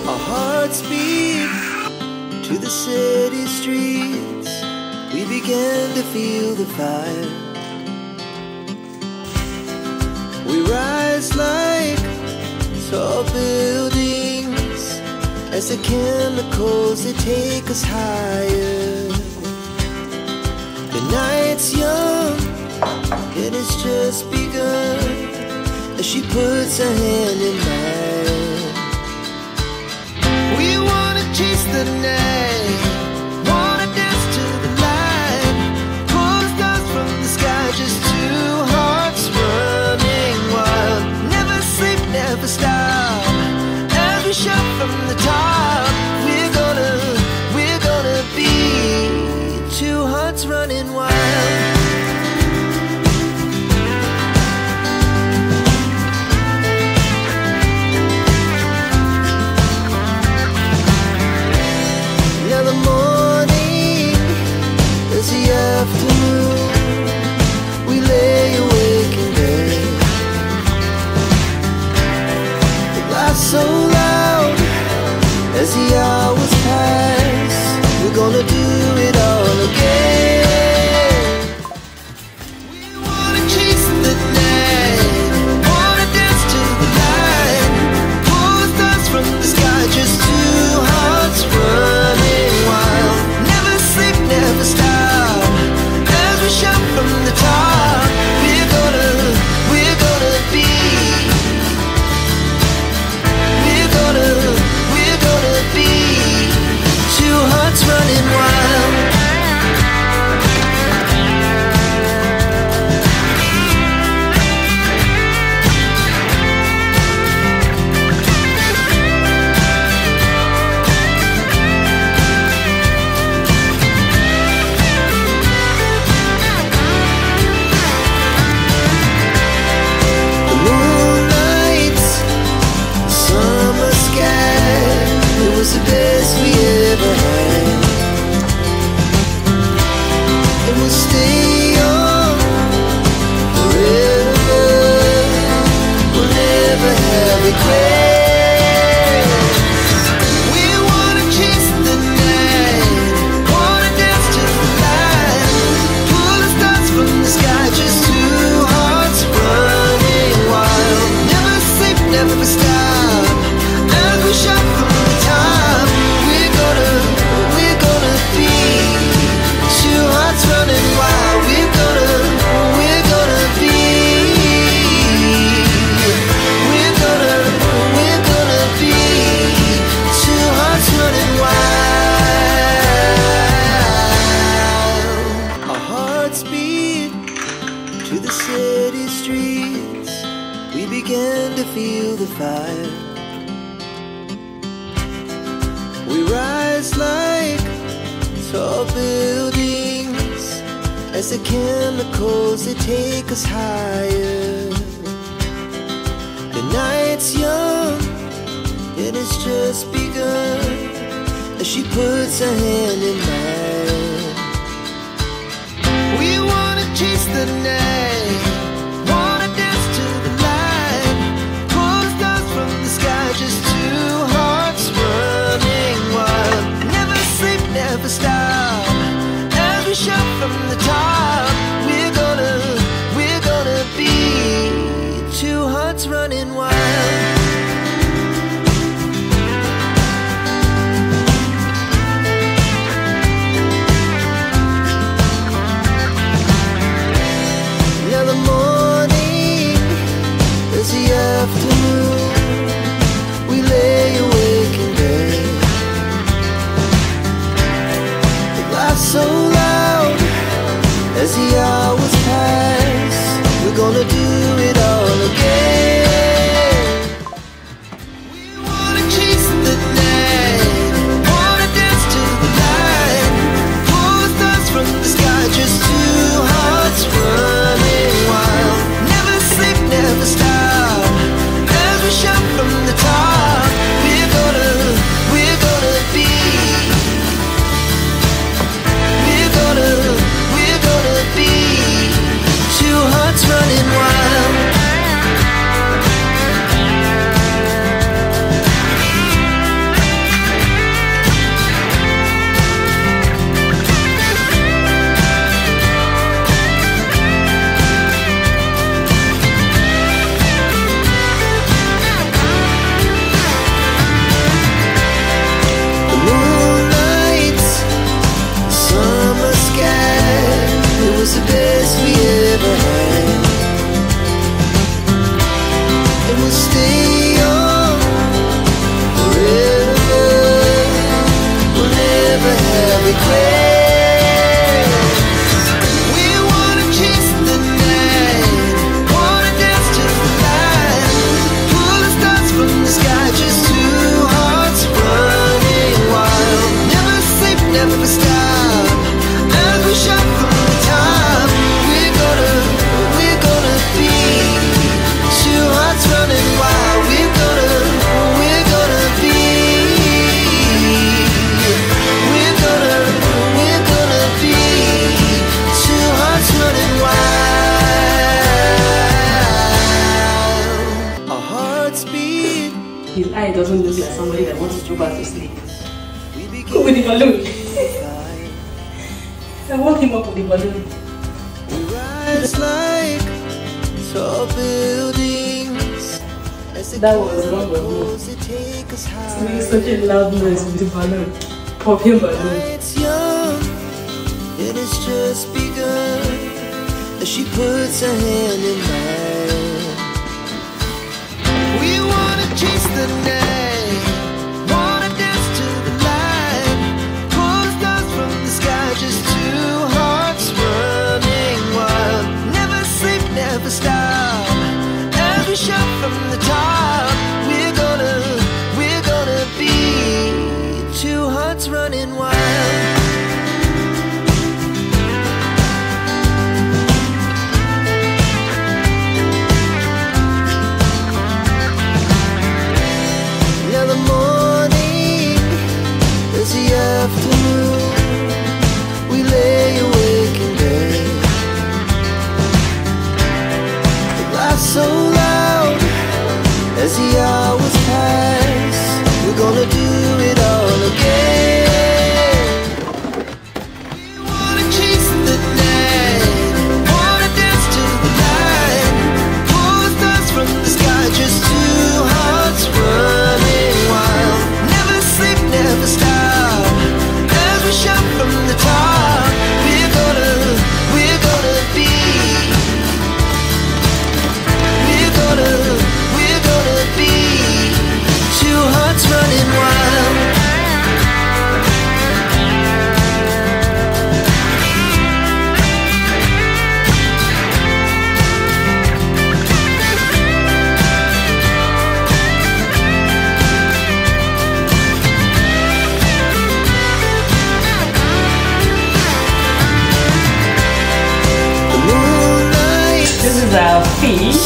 Our hearts beat to the city streets. We began to feel the fire. We rise like tall buildings as the chemicals, they take us higher. The night's young and it's just begun as she puts her hand in mine. We wanna chase the night, wanna dance to the light, pull the stars from the sky, just two hearts running wild. Never sleep, never stop, as we shout from the top. We're gonna be two hearts running wild. Afternoon, we lay awake in bed. The laughs so loud as the hours pass. We're gonna do it all again. We wanna chase the night, wanna dance to the light, pull the stars from the sky, just two hearts running wild. Never sleep, never stop, shout from the top. We're gonna be, we're gonna be two hearts running wild. The best we ever had, and we'll stay on forever. We'll never have regrets. We wanna chase the night, wanna dance to the light, pull the stars from the sky, just two hearts running wild. Never sleep, never stop, as we shout from the top. Running wild, we're gonna be, we're gonna be two hearts running wild. Our hearts beat to the city streets. We began to feel the fire. We rise like tall buildings as the chemicals, they take us higher. The night's young and it's just begun as she puts her hand in mine. We wanna chase the night, wanna dance to the light, pull the stars from the sky, just two hearts running wild. Never sleep, never stop, as we shout from the top. We're gonna be two hearts running wild. His eye doesn't look like somebody that wants to go back to sleep. Go with the balloon. I woke him up with the balloon. We rise like tall buildings. That was wrong with me. It's making such a loud noise with the balloon. Popping balloon. It's young, and it's just begun. As she puts her hand in mine. We wanna chase the night, wanna dance to the light, pull stars from the sky, just two hearts running wild. Never sleep, never stop. Every shot from the top. We're gonna be two hearts running wild. Afternoon, we lay awake in bed. The laughs so loud as the hours pass. We're gonna do it all again. We wanna chase the night, wanna dance to the light, pull stars from the sky, just two hearts running wild. Never sleep, never stop. Shot from the top. We're gonna be. We're gonna be two hearts running wild. This is our fish.